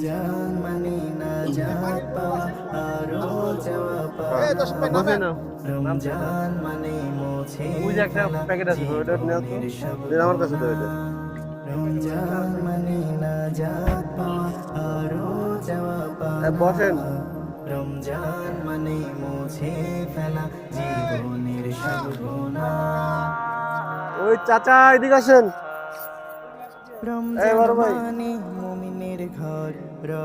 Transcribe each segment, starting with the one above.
রমজান মানে নাজাত পাওয়া আরো চাওয়া পাওয়া বসে নাও, নামতে দাও। রমজান মানে মুছে ওই যে একটা ফেলা প্যাকেট আছে, ওটা নেও তো। জীবনের সব আমার কাছে দাও এটা। গুনাহ রমজান মানে নাজাত পাওয়া আরো চাওয়া বসেন। পাওয়া রমজান মানে মুছে ফেলা জীবনের সব গুনাহ ওই চাচা এদিকে আসেন। এই রমজান বড় ভাই, মানে মুমিনের ঘর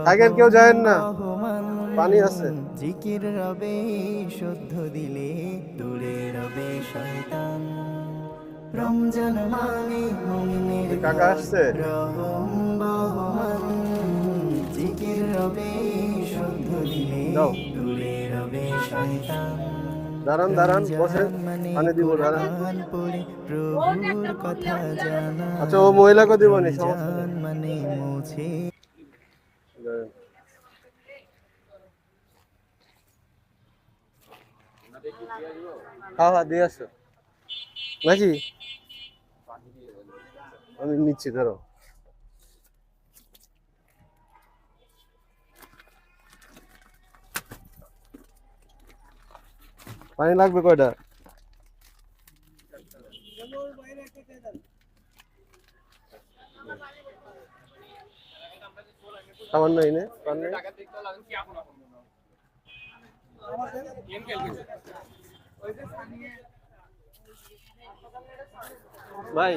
থাকেন, কেউ যায়েন না, রহমান পানি আছে। জিকির রবে শুদ্ধ দিলে দূরে রবে শয়তান রমজান মানে মুমিনের ওই কাকা ঘর আসছে। রহমান জিকির রবে শুদ্ধ দিলে যাও, দূরে রবে শয়তান দাঁড়ান দাঁড়ান, বসেন, রমজান মানে পানি দিব, দাঁড়ান। কোরআন পড়ে প্রভুর কথা জানা আচ্ছা, ও মহিলাকে দিব নি, সমস্যা নেই। রমজান মানে মুছে হ্যাঁ হ্যাঁ, দিয়ে আসো নাকি, আমি নিচ্ছি, ধরো। পানি লাগবে কয়টা? সামান্য এনে পানি। ভাই,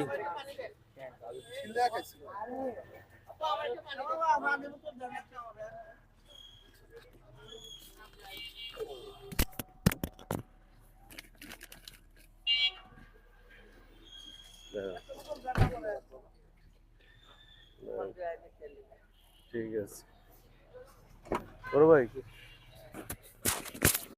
ঠিক আছে বড় ভাই।